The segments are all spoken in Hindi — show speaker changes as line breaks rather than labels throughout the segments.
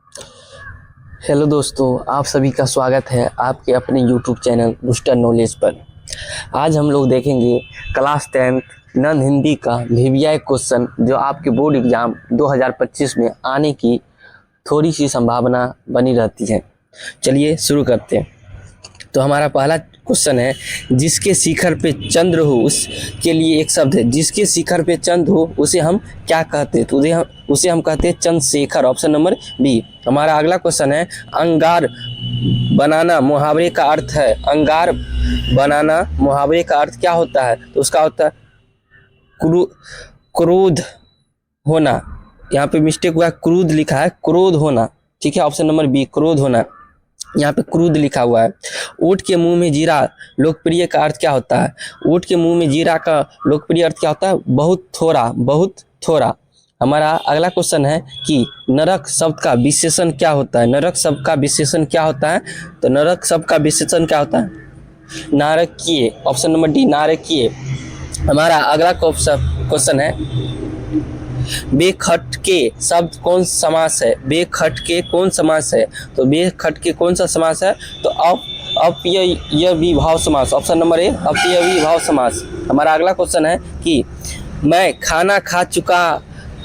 हेलो दोस्तों, आप सभी का स्वागत है आपके अपने यूट्यूब चैनल बूस्टर नॉलेज पर। आज हम लोग देखेंगे क्लास 10th नॉन हिंदी का वीवीआई क्वेश्चन जो आपके बोर्ड एग्जाम 2025 में आने की थोड़ी सी संभावना बनी रहती है। चलिए शुरू करते हैं। तो हमारा पहला क्वेश्चन है, जिसके शिखर पे चंद्र हो उसके लिए एक शब्द है। जिसके शिखर पे चंद्र हो उसे हम क्या कहते हैं? तो उसे हम कहते हैं चंद्रशेखर। Option number B. हमारा अगला क्वेश्चन है, अंगार बनाना मुहावरे का अर्थ है। अंगार बनाना मुहावरे का अर्थ क्या होता है? तो उसका होता है क्रोध होना। यहाँ पे मिस्टेक हुआ है, क्रोध लिखा है, क्रोध होना। ठीक है, ऑप्शन नंबर बी, क्रोध होना। यहाँ पे क्रूद लिखा हुआ है। ऊँट के मुंह में जीरा लोकप्रिय का अर्थ क्या होता है? ऊँट के मुंह में जीरा का लोकप्रिय अर्थ क्या होता है? बहुत थोड़ा, बहुत थोड़ा। हमारा अगला क्वेश्चन है कि नरक शब्द का विशेषण क्या होता है? नरक शब्द का विशेषण क्या होता है? तो नरक शब्द का विशेषण क्या होता है? नारकीय। ऑप्शन नंबर डी, नारकीय। हमारा अगला क्वेश्चन है, बेखटके शब्द कौन समास है? बेखटके कौन समास है? तो बेखटके कौन सा समास है? तो अप्ययविभाव समास। ऑप्शन नंबर ए, अप्ययविभाव समास। हमारा अगला क्वेश्चन है कि मैं खाना खा चुका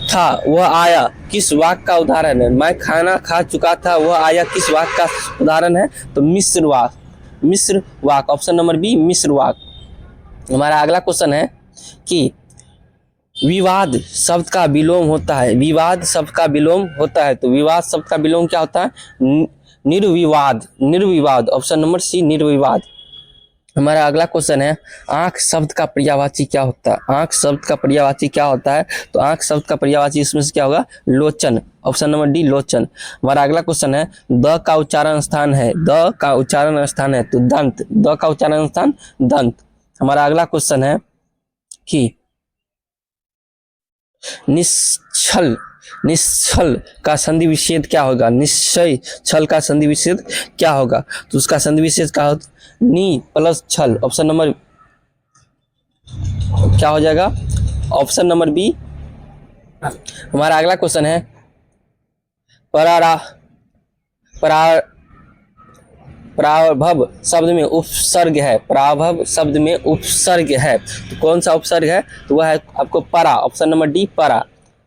था वह आया, किस वाक्य का उदाहरण है? मैं खाना खा चुका था वह आया किस वाक्य का उदाहरण है? तो मिश्र वाक्य। मिश्र वाक्य। ऑप्शन नंबर बी, मिश्र वाक्य। हमारा अगला क्वेश्चन है कि विवाद शब्द का विलोम होता है। विवाद शब्द का विलोम होता है। तो विवाद शब्द का विलोम क्या होता है? निर्विवाद। निर्विवाद। ऑप्शन नंबर सी, निर्विवाद। हमारा अगला क्वेश्चन है, आंख शब्द का पर्यायवाची क्या होता है? आंख शब्द का पर्यायवाची क्या होता है? तो आंख शब्द का पर्यायवाची इसमें से क्या होगा? लोचन। ऑप्शन नंबर डी, लोचन। हमारा अगला क्वेश्चन है, द का उच्चारण स्थान है। द का उच्चारण स्थान है तो दंत। द का उच्चारण स्थान दंत। हमारा अगला क्वेश्चन है कि निश्चल, निश्चल का संधि विच्छेद क्या होगा? निश्चय छल का संधि विच्छेद क्या होगा? तो उसका संधि विच्छेद क्या होगा? नी प्लस छल। ऑप्शन नंबर क्या हो जाएगा? Option number B. हमारा अगला क्वेश्चन है, प्राभव शब्द में उपसर्ग है। प्राभव शब्द में उपसर्ग है तो कौन सा उपसर्ग है? तो वह है आपको परा। ऑप्शन नंबर डी, परा।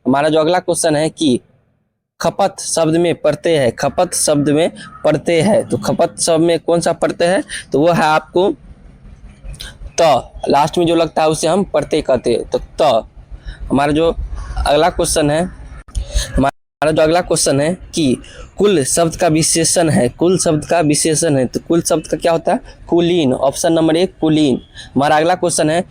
हमारा जो अगला क्वेश्चन है कि खपत शब्द में प्रत्यय है। खपत शब्द में प्रत्यय है तो खपत शब्द में कौन सा प्रत्यय है? तो वह है आपको त। लास्ट में जो लगता है उसे हम प्रत्यय कहते हैं, तो त। हमारा जो अगला क्वेश्चन है, कि कुल शब्द का विशेषण है। कुल शब्द का विशेषण है तो कुल शब्द का क्या होता है? कुलीन। ऑप्शन नंबर एक, कुलीन। हमारा अगला क्वेश्चन है,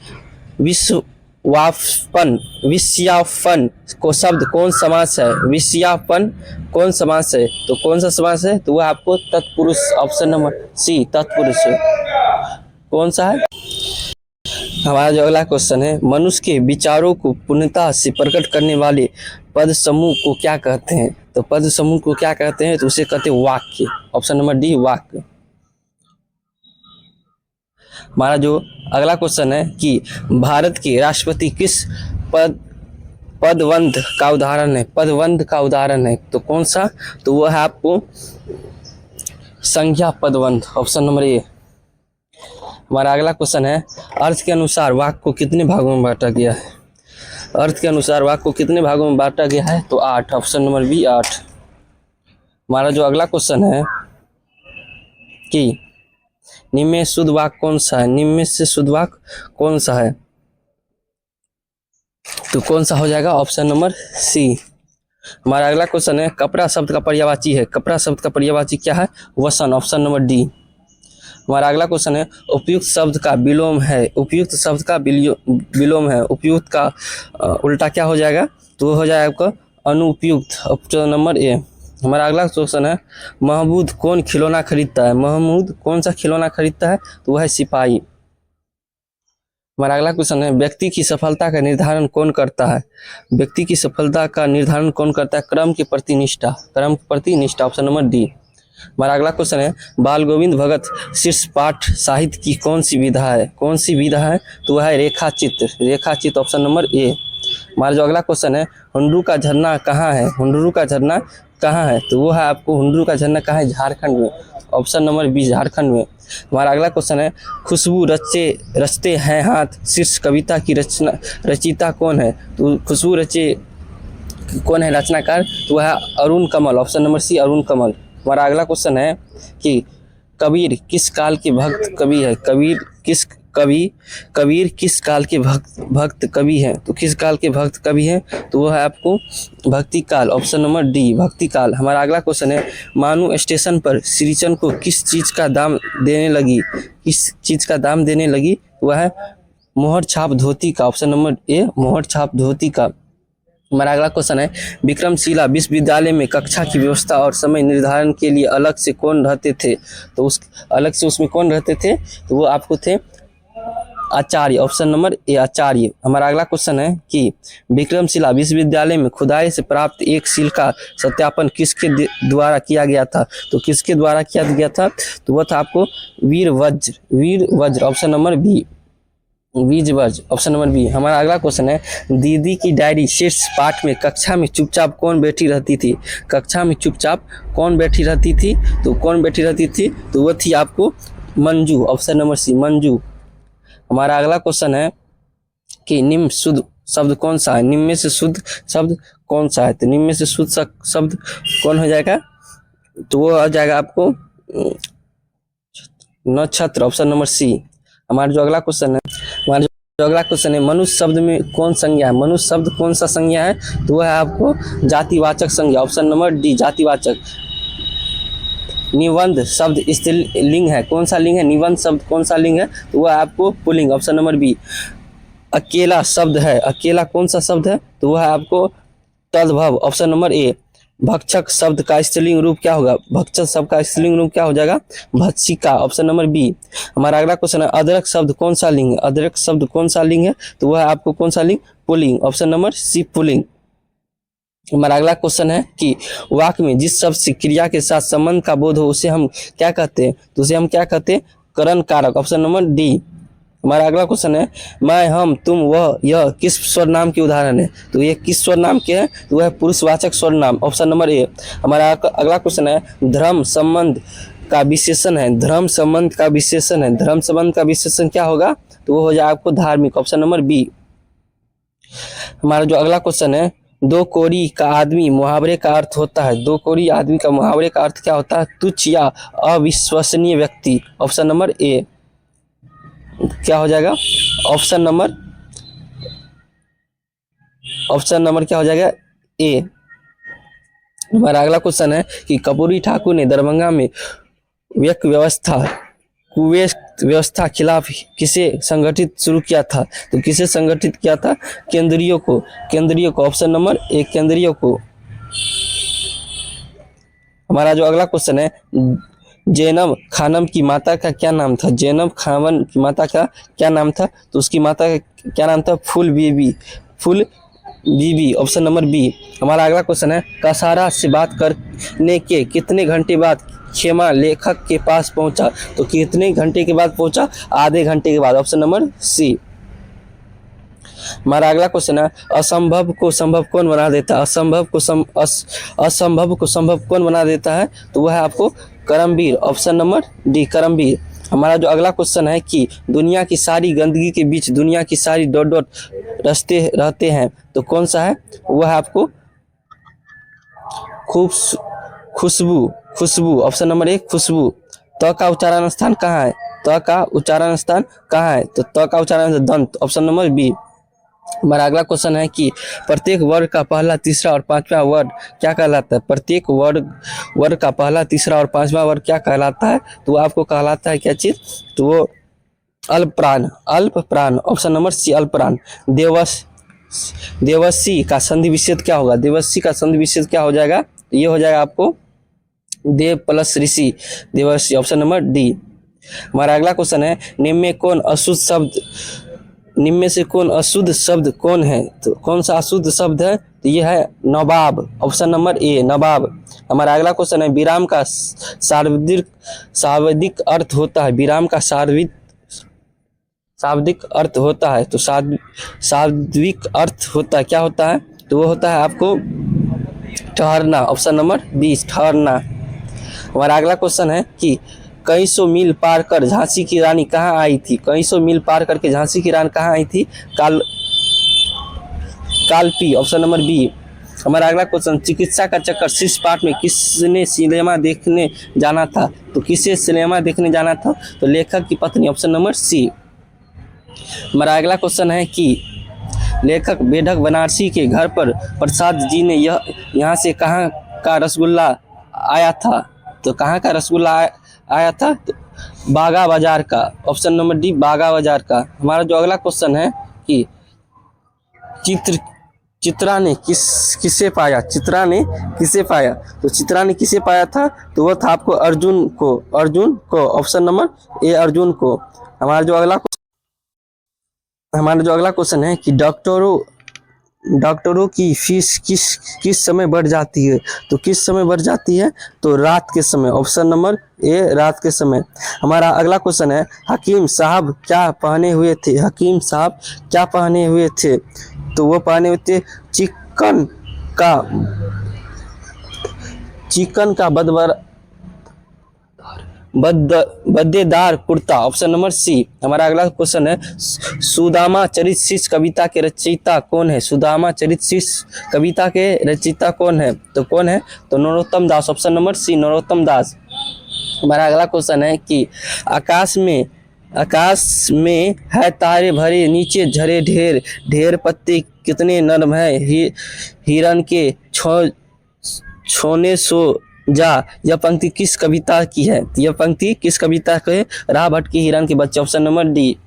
विषयापन को शब्द कौन समास है? विषयापन कौन समास है? तो कौन सा समास है? तो वह आपको तत्पुरुष। ऑप्शन नंबर सी, तत्पुरुष। कौन सा है? हमारा जो अगला क्वेश्चन है, मनुष्य के विचारों को पूर्णता से प्रकट करने वाले पद समूह को क्या कहते हैं? तो पद समूह को क्या कहते हैं? तो उसे कहते हैं वाक्य। ऑप्शन नंबर डी, वाक्य। हमारा जो अगला क्वेश्चन है कि भारत के राष्ट्रपति किस पदवंध का उदाहरण है? पदवंध का उदाहरण है तो कौन सा? तो वह है आपको संज्ञा पदवंध। Option number A. हमारा अगला क्वेश्चन है, अर्थ के अनुसार वाक्य को कितने भागों में बांटा गया है? अर्थ के अनुसार वाक्य को कितने भागों में बांटा गया है? तो 8। Option number B, 8। हमारा जो अगला क्वेश्चन है कि निम्न में शुद्ध वाक्य कौन सा है? निम्न में से शुद्ध वाक्य कौन सा है? तो कौन सा हो जाएगा? Option number C. हमारा अगला क्वेश्चन है, कपड़ा शब्द का पर्यायवाची है। कपड़ा शब्द का पर्यायवाची क्या है? वसन। Option number D. हमारा अगला क्वेश्चन है, उपयुक्त शब्द का विलोम है। उपयुक्त शब्द का विलोम है। उपयुक्त का उल्टा क्या हो जाएगा? तो वो हो जाएगा आपका अनुपयुक्त। Option number A. हमारा अगला क्वेश्चन है, महमूद कौन खिलौना खरीदता है? महमूद कौन सा खिलौना खरीदता है? तो वह है सिपाही। हमारा अगला क्वेश्चन है, व्यक्ति की सफलता का निर्धारण कौन करता है? व्यक्ति की सफलता का निर्धारण कौन करता है? क्रम के प्रति निष्ठा। क्रम के प्रति निष्ठा। Option number D. हमारा अगला क्वेश्चन है, बाल गोविंद भगत शीर्ष पाठ साहित्य की कौन सी विधा है? कौन सी विधा है? तो वह है रेखा चित्र। रेखा चित्र। Option number A. हमारा जो अगला क्वेश्चन है, हुंडरू का झरना कहाँ है? हुंडरू का झरना कहाँ है? तो वो है आपको, हुंडरू का झरना कहाँ है? झारखंड में। ऑप्शन नंबर बी, झारखंड में। हमारा अगला क्वेश्चन है, खुशबू रचते हैं हाथ शीर्ष कविता की रचयिता कौन है? तो खुशबू रचे कौन है रचनाकार? तो वह है अरुण कमल। ऑप्शन नंबर सी, अरुण कमल। हमारा अगला क्वेश्चन है कि कबीर किस काल के भक्त कवि है? कबीर किस काल के भक्त कवि है? तो किस काल के भक्त कवि है? तो वो है आपको भक्ति काल। ऑप्शन नंबर डी, भक्ति काल। हमारा अगला क्वेश्चन है, मानू स्टेशन पर श्रीचंद को किस चीज का दाम देने लगी? किस चीज का दाम देने लगी? वह है मोहर छाप धोती का। ऑप्शन नंबर ए, मोहर छाप धोती का। हमारा अगला क्वेश्चन है, विक्रमशिला विश्वविद्यालय में कक्षा की व्यवस्था और समय निर्धारण के लिए अलग से कौन रहते थे? तो उस अलग से उसमें कौन रहते थे? तो वो आपको थे आचार्य। ऑप्शन नंबर ए, आचार्य। हमारा अगला क्वेश्चन है कि विक्रमशिला विश्वविद्यालय में खुदाई से प्राप्त एक सील का सत्यापन किसके द्वारा किया गया था? तो किसके द्वारा किया गया था? तो वह था आपको वीर वज्र। ऑप्शन नंबर बी, वीरवज्र। Option number B. हमारा अगला क्वेश्चन है, दीदी की डायरी शीर्ष पाठ में कक्षा में चुपचाप कौन बैठी रहती थी? कक्षा में चुपचाप कौन बैठी रहती थी? तो कौन बैठी रहती थी? तो वह थी आपको मंजू। ऑप्शन नंबर सी, मंजू। हमारा अगला क्वेश्चन है कि निम्न शुद्ध शब्द कौन सा है? निम्न में से शुद्ध शब्द कौन सा है? तो निम्न में से शुद्ध शब्द कौन हो जाएगा? तो वो आ जाएगा आपको नक्षत्र। Option number C. हमारा जो अगला क्वेश्चन है, मनुष्य शब्द में कौन संज्ञा है? मनुष्य शब्द कौन सा संज्ञा है? तो वह है आपको जातिवाचक संज्ञा। ऑप्शन नंबर डी, जातिवाचक। निबंध शब्द स्त्रीलिंग है, कौन सा लिंग है? निबंध शब्द कौन सा लिंग है? तो वह आपको पुल्लिंग। Option number B. अकेला शब्द है, अकेला कौन सा शब्द है? तो वह है आपको तद्भव। Option number A. भक्षक शब्द का स्त्रीलिंग रूप क्या होगा? भक्षक शब्द का स्त्रीलिंग रूप क्या हो जाएगा? भक्षिका। Option number B. हमारा अगला क्वेश्चन है, अदरक शब्द कौन सा लिंग है? अदरक शब्द कौन सा लिंग है? तो वह आपको कौन सा लिंग? पुल्लिंग। ऑप्शन नंबर सी, पुल्लिंग। हमारा अगला क्वेश्चन है कि वाक्य में जिस शब्द से क्रिया के साथ संबंध का बोध हो उसे हम क्या कहते हैं? तो उसे हम क्या कहते हैं? करण कारक। Option number D. हमारा अगला क्वेश्चन है, मैं, हम, तुम, वह, यह किस स्वर नाम के उदाहरण है? तो ये किस स्वर नाम के हैं? तो वह पुरुषवाचक स्वर नाम। Option number A. हमारा अगला क्वेश्चन है, धर्म संबंध का विशेषण है। धर्म संबंध का विशेषण है, धर्म संबंध का विशेषण क्या होगा? तो वो हो जाए आपको धार्मिक। Option number B. हमारा जो अगला क्वेश्चन है, दो कोरी का आदमी मुहावरे का अर्थ होता है। दो कोरी आदमी का मुहावरे का अर्थ क्या होता है? तुच्छ या अविश्वसनीय व्यक्ति। ऑप्शन नंबर ए क्या हो जाएगा? ऑप्शन नंबर क्या हो जाएगा? ए। हमारा अगला क्वेश्चन है कि कर्पूरी ठाकुर ने दरभंगा में कुव्यक्त व्यवस्था खिलाफ किसे संगठित शुरू किया था? तो किसे संगठित किया था? केंद्रीय को। ऑप्शन नंबर ए, केंद्रीय को। हमारा जो अगला क्वेश्चन है, जैनब खानम की माता का क्या नाम था? जैनब खानम की माता का क्या नाम था? तो उसकी माता का क्या नाम था? Phool Bibi. Option number B. हमारा अगला क्वेश्चन है, कसारा से बात करने के कितने घंटे बाद खेमा लेखक के पास पहुंचा? तो कितने घंटे के बाद पहुंचा? आधे घंटे के बाद। Option number C. हमारा अगला क्वेश्चन है, असंभव को संभव कौन बना देता है? असंभव को संभव कौन बना देता है? तो वह है आपको Karmaveer. Option number D, Karmaveer. हमारा जो अगला क्वेश्चन है कि दुनिया की सारी गंदगी के बीच दुनिया की सारी डॉट रस्ते रहते हैं, तो कौन सा है? वह है आपको खुशबू। ऑप्शन नंबर एक, खुशबू। त का उच्चारण स्थान कहाँ है? त का उच्चारण स्थान कहाँ है? तो त का उच्चारण दंत। Option number B. हमारा अगला क्वेश्चन है कि प्रत्येक वर्ग का पहला, तीसरा और पांचवा वर्ग क्या कहलाता है? प्रत्येक वर्ग का पहला, तीसरा और पांचवा वर्ग क्या कहलाता है? तो आपको कहलाता है क्या चीज? तो वो अल्प प्राण। ऑप्शन नंबर सी, अल्प प्राण। देवसी का संधि विच्छेद क्या होगा? देवसी का संधि विच्छेद क्या हो जाएगा? ये हो जाएगा आपको देव प्लस ऋषि, देवर्षि। Option number D. हमारा अगला क्वेश्चन है, निम्न में से कौन अशुद्ध शब्द कौन है? तो कौन सा अशुद्ध शब्द है? तो ये है नवाब। ऑप्शन नंबर ए, नवाब। हमारा अगला क्वेश्चन है, विराम का शाब्दिक अर्थ होता है। विराम का शाब्दिक अर्थ होता है, तो शाब्दिक अर्थ होता है, क्या होता है, तो वो होता है आपको ठहरना, ऑप्शन नंबर 20 ठहरना। हमारा अगला क्वेश्चन है कि कई सौ मील पार कर झांसी की रानी कहाँ आई थी। कई सौ मील पार करके झांसी की रानी कहाँ आई थी, कालपी, ऑप्शन नंबर बी। हमारा अगला क्वेश्चन, चिकित्सा का चक्कर शीर्ष पार्ट में किसने सिनेमा देखने जाना था, तो किसे सिनेमा देखने जाना था, तो लेखक की पत्नी, ऑप्शन नंबर सी। हमारा अगला क्वेश्चन है कि लेखक बेढक बनारसी के घर पर प्रसाद जी ने यहाँ से कहाँ का रसगुल्ला आया था, तो कहाँ का रसगुल्ला आया था, तो बागा बाजार का, ऑप्शन नंबर डी बागा बाजार का। हमारा जो अगला क्वेश्चन है कि चित्रा ने किसे पाया, चित्रा ने किसे पाया, तो चित्रा ने किसे पाया था, तो वो था आपको अर्जुन को, ऑप्शन नंबर ए अर्जुन को। हमारा जो अगला क्वेश्चन है कि डॉक्टरों की फीस किस समय बढ़ जाती है, तो किस समय बढ़ जाती है, तो रात के समय, ऑप्शन नंबर ए रात के समय। हमारा अगला क्वेश्चन है हकीम साहब क्या पहने हुए थे, हकीम साहब क्या पहने हुए थे, तो वो पहने हुए थे चिकन का बद्देदार कुर्ता, ऑप्शन नंबर सी। हमारा अगला क्वेश्चन है सुदामा चरित शीर्ष कविता के रचयिता कौन है, सुदामा चरित शीर्ष कविता के रचयिता कौन है, तो नरोत्तम दास, ऑप्शन नंबर सी नरोत्तम दास। हमारा अगला क्वेश्चन है कि आकाश में है तारे भरे, नीचे झरे ढेर पत्ते कितने नरम है, हिरन के छोने सो जा, यह पंक्ति किस कविता की है, यह पंक्ति किस कविता के, राह भट्ट की हिरन के बच्चे, ऑप्शन नंबर डी।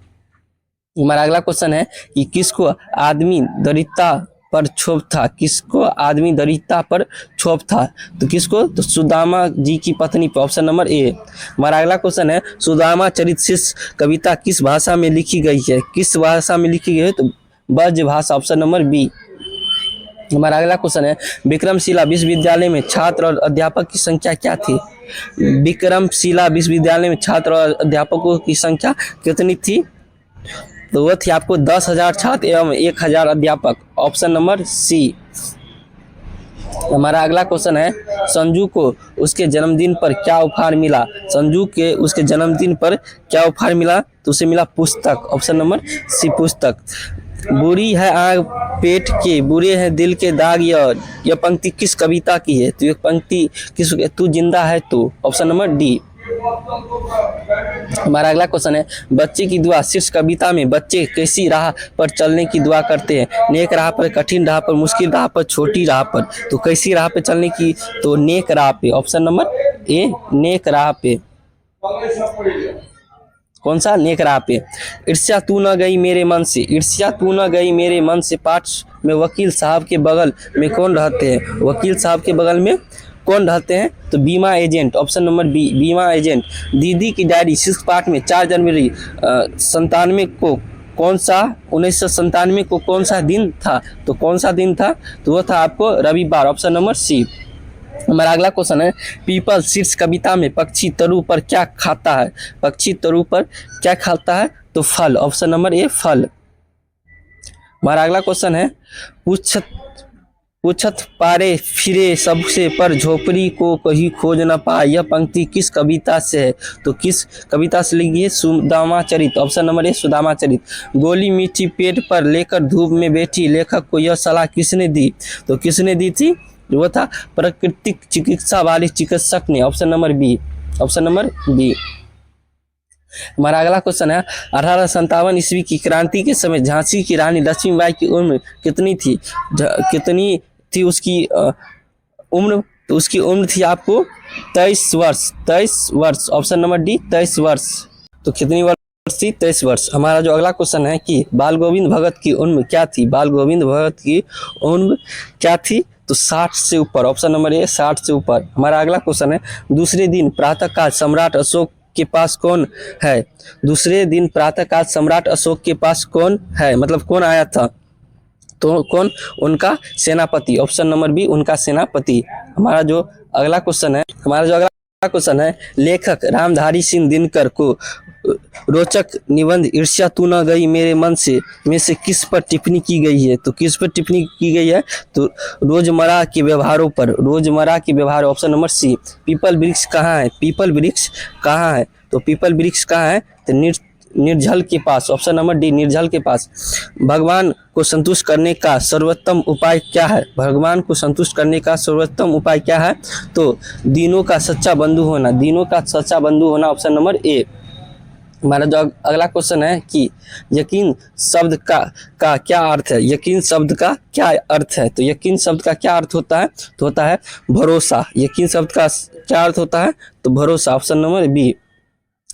हमारा अगला क्वेश्चन है कि किसको आदमी दरिद्रता पर क्षोभ था, किसको आदमी दरिद्रता पर क्षोभ था, तो किसको, तो सुदामा जी की पत्नी पर, ऑप्शन नंबर ए। हमारा अगला क्वेश्चन है सुदामा चरित शीर्ष कविता किस भाषा में लिखी गई है, किस भाषा में लिखी गई है, तो ब्रज भाषा, ऑप्शन नंबर बी। हमारा अगला क्वेश्चन है विक्रमशिला विश्वविद्यालय में छात्र और अध्यापक की संख्या क्या थी, विक्रमशिला विश्वविद्यालय में छात्र और अध्यापकों की संख्या कितनी थी, तो वह थी आपको 10,000 छात्र एवं 1,000 अध्यापक, ऑप्शन नंबर सी। हमारा अगला क्वेश्चन है संजू को उसके जन्मदिन पर क्या उपहार मिला, संजू के उसके जन्मदिन पर क्या उपहार मिला, तो उसे मिला पुस्तक, ऑप्शन नंबर सी पुस्तक। बुरी है आग पेट के, बुरे हैं दिल के दाग, यह पंक्ति किस कविता की है, तो यह पंक्ति किस, तू जिंदा है तो, ऑप्शन नंबर डी। हमारा अगला क्वेश्चन है बच्चे की दुआ शीर्ष कविता में बच्चे कैसी राह पर चलने की दुआ करते हैं, नेक राह पर, कठिन राह पर, मुश्किल राह पर, छोटी राह पर, तो कैसी राह पे चलने की, तो नेक राह पे, ऑप्शन नंबर ए नेक राह पे। कौन सा, नेक राह पे। ईर्ष्या तू न गई मेरे मन से, ईर्ष्या तू न गई मेरे मन से पाठ में वकील साहब के बगल में कौन रहते हैं, वकील साहब के बगल में कौन रहते हैं, तो बीमा एजेंट, ऑप्शन नंबर बी बीमा एजेंट। दीदी की डायरी शीर्ष पाठ में 4 जनवरी 97 को कौन सा 1997 को कौन सा दिन था, तो कौन सा दिन था, तो वो था आपको रविवार, ऑप्शन नंबर सी। हमारा अगला क्वेश्चन है पीपल शीर्ष कविता में पक्षी तरु पर क्या खाता है, पक्षी तरु पर क्या खाता है, तो फल, ऑप्शन नंबर ए फल। हमारा अगला क्वेश्चन है पूछत पारे फिरे सबसे पर झोपड़ी को कहीं खोज न पाए, यह पंक्ति किस कविता से है, तो किस कविता से लिखी है, सुदामा चरित, ऑप्शन नंबर ए सुदामा चरित। गोली मीठी पेट पर लेकर धूप में बैठी, लेखक को यह सलाह किसने दी, तो किसने दी थी, वो था प्राकृतिक चिकित्सा वाले चिकित्सक ने, option number B, option number B. हमारा अगला क्वेश्चन है 1857 ईस्वी की क्रांति के समय झांसी की रानी लक्ष्मीबाई की उम्र कितनी थी उसकी उम्र, तो उसकी उम्र थी आपको 23 वर्ष, ऑप्शन नंबर डी 23 वर्ष। तो कितनी वर्ष थी, 23 वर्ष। हमारा जो अगला क्वेश्चन है कि बाल गोविंद भगत की उम्र क्या थी, बाल गोविंद भगत की उम्र क्या थी, तो 60 से ऊपर, ऑप्शन नंबर ए 60 से ऊपर। हमारा अगला क्वेश्चन है दूसरे दिन प्रातःकाल सम्राट अशोक के पास कौन है, दूसरे दिन प्रातःकाल सम्राट अशोक के पास कौन है, मतलब कौन आया था, तो कौन, उनका सेनापति, ऑप्शन नंबर बी उनका सेनापति। हमारा जो अगला क्वेश्चन है लेखक रामधारी सिंह दिनकर को रोचक निबंध ईर्ष्या तू न गई मेरे मन से में से किस पर टिप्पणी की गई है? तो किस पर टिप्पणी की गई है? तो रोजमर्रा के व्यवहारों पर, रोजमर्रा के व्यवहार। ऑप्शन नंबर सी। पीपल वृक्ष कहाँ है? पीपल वृक्ष कहाँ है? तो पीपल वृक्ष कहाँ है? तो निर्जल के पास। ऑप्शन नंबर डी, निर्जल के पास। भगवान को संतुष्ट करने का सर्वोत्तम उपाय क्या है? भगवान को संतुष्ट करने का सर्वोत्तम उपाय क्या है? तो दीनों का सच्चा बंधु होना, दीनों का सच्चा बंधु होना। Option number A. हमारा जो अगला क्वेश्चन है कि यकीन शब्द का क्या अर्थ है? यकीन शब्द का क्या अर्थ है? तो यकीन शब्द का क्या अर्थ होता है? तो होता है भरोसा। यकीन शब्द का क्या अर्थ होता है? तो भरोसा। Option number B.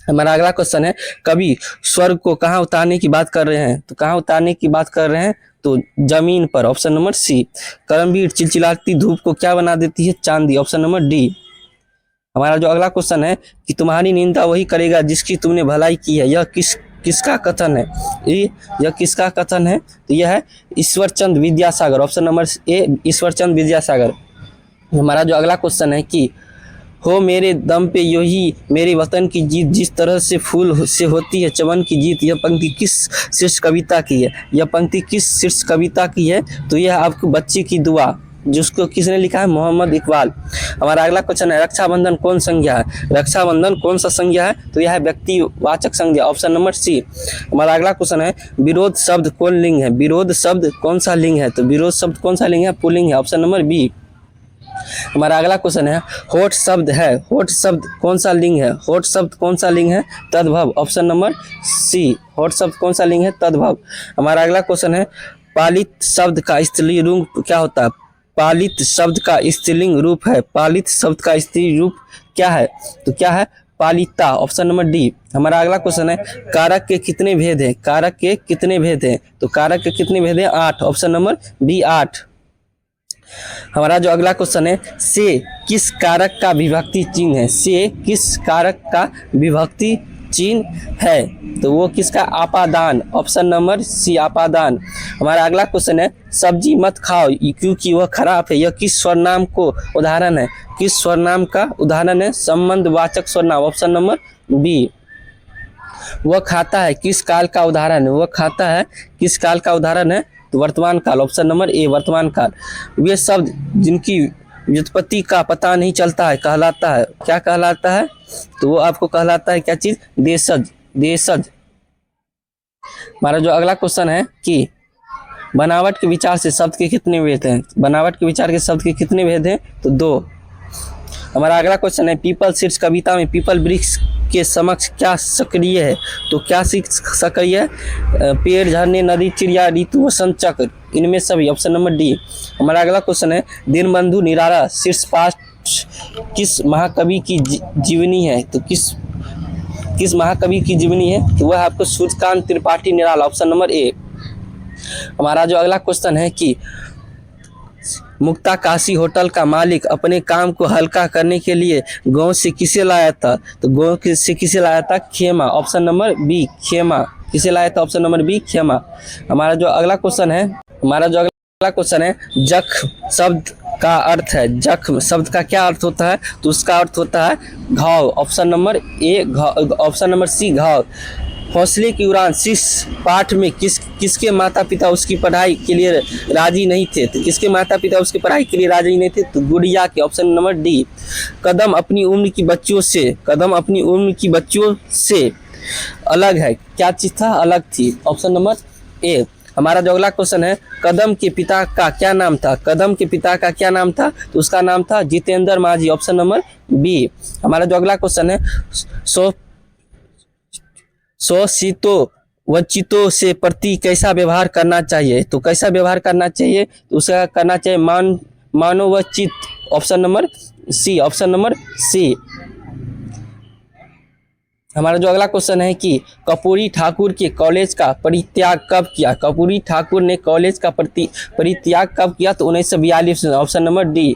हमारा अगला क्वेश्चन है कवि स्वर्ग को कहाँ उतारने की बात कर रहे हैं? तो कहाँ उतारने की बात कर रहे हैं? तो जमीन पर। ऑप्शन नंबर सी। कर्मवीर चिलचिलाती धूप को क्या बना देती है? चांदी। Option number D. हमारा जो अगला क्वेश्चन है कि तुम्हारी निंदा वही करेगा जिसकी तुमने भलाई की है, यह किसका कथन है? यह किसका कथन है? तो यह है ईश्वरचंद विद्यासागर। ऑप्शन नंबर ए, ईश्वरचंद विद्यासागर। हमारा जो अगला क्वेश्चन है कि हो मेरे दम पे यही मेरे वतन की जीत, जिस तरह से फूल से होती है चमन की जीत, यह पंक्ति किस शीर्ष कविता की है? यह पंक्ति किस शीर्ष कविता की है? तो यह आपको बच्चे की दुआ, जिसको किसने लिखा है? मोहम्मद इकबाल। हमारा अगला क्वेश्चन है रक्षाबंधन कौन संज्ञा है? रक्षाबंधन कौन सा संज्ञा है? तो यह है व्यक्तिवाचक संज्ञा। Option number C. हमारा अगला क्वेश्चन है विरोध शब्द कौन लिंग है? विरोध शब्द कौन सा लिंग है? तो विरोध शब्द कौन सा लिंग है? पुल्लिंग है। Option number B. हमारा अगला क्वेश्चन है होठ शब्द है, होठ शब्द कौन सा लिंग है? होठ शब्द कौन सा लिंग है? तद्भव। Option number C. होठ शब्द कौन सा लिंग है? तद्भव। हमारा अगला क्वेश्चन है पालित शब्द का स्त्रीलिंग रूप क्या होता है? पालित शब्द का स्त्रीलिंग रूप है, पालित शब्द का स्त्री रूप क्या है? तो क्या है? पालिता। Option number D. हमारा अगला क्वेश्चन है कारक के कितने भेद हैं? कारक के कितने भेद हैं? तो कारक के कितने भेद हैं? 8। Option number B 8। हमारा जो अगला क्वेश्चन है से किस कारक का विभक्ति चिन्ह है? से किस कारक का विभक्ति चिन्ह है? तो वो किसका? आपादान। ऑप्शन नंबर सी, आपादान। हमारा अगला क्वेश्चन है सब्जी मत खाओ क्योंकि वह खराब है, यह किस स्वरनाम को उदाहरण है? किस स्वरनाम का उदाहरण है? संबंधवाचक स्वरनाम। Option number B. वह खाता है किस काल का उदाहरण है? वह खाता है किस काल का उदाहरण है? तो वर्तमान काल। ऑप्शन नंबर ए, वर्तमान काल। वे शब्द जिनकी व्युत्पत्ति का पता नहीं चलता है कहलाता है, क्या कहलाता है? तो वो आपको कहलाता है क्या चीज? देशज। देशज। हमारा जो अगला क्वेश्चन है कि बनावट के विचार से शब्द के कितने भेद हैं? बनावट के विचार के शब्द के कितने भेद हैं? तो 2। हमारा अगला क्वेश्चन है पीपल शीर्ष कविता में पीपल वृक्ष के समक्ष क्या सक्रिय है? तो क्या सक्रिय है? पेड़, झरने, नदी, चिड़िया, ऋतु, वसंत, चक्र, इनमें सभी। Option number D. हमारा अगला क्वेश्चन है दीनबंधु निराला शीर्ष पाठ किस महाकवि की जीवनी है? तो किस महाकवि की जीवनी है? तो वह आपको Suryakant Tripathi Nirala. Option number A. हमारा जो अगला क्वेश्चन है कि मुक्ता काशी होटल का मालिक अपने काम को हल्का करने के लिए गांव से किसे लाया था? तो गांव से किसे लाया था? खेमा। ऑप्शन नंबर बी, खेमा। किसे लाया था? ऑप्शन नंबर बी, खेमा। हमारा जो अगला क्वेश्चन है जख्म शब्द का अर्थ है। जख्म शब्द का क्या अर्थ होता है? तो उसका अर्थ होता है घाव। Option number A, option number C, घाव। हौसले की उड़ान शीर्ष पाठ में किसके माता पिता उसकी पढ़ाई के लिए राजी नहीं थे? तो किसके माता पिता उसकी पढ़ाई के लिए राजी नहीं थे? तो गुड़िया के। Option number D. कदम अपनी उम्र की बच्चियों से अलग है, क्या चीज था? अलग थी। Option number A. हमारा जो अगला क्वेश्चन है कदम के पिता का क्या नाम था? कदम के पिता का क्या नाम था? तो उसका नाम था Jitendra Manjhi. Option number B. हमारा जो अगला क्वेश्चन है स्वचितों वंचितों से प्रति कैसा व्यवहार करना चाहिए? तो कैसा व्यवहार करना चाहिए? तो उसका करना चाहिए मानवचित। Option number C. Option number C. हमारा जो अगला क्वेश्चन है कि कर्पूरी ठाकुर के कॉलेज का परित्याग कब किया? कर्पूरी ठाकुर ने कॉलेज का परित्याग कब किया? तो 1942 में। Option number D.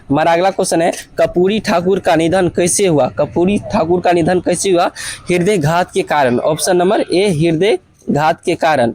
हमारा अगला क्वेश्चन है कर्पूरी ठाकुर का निधन कैसे हुआ? कर्पूरी ठाकुर का निधन कैसे हुआ? हृदय घात के कारण। ऑप्शन नंबर ए, हृदय घात के कारण।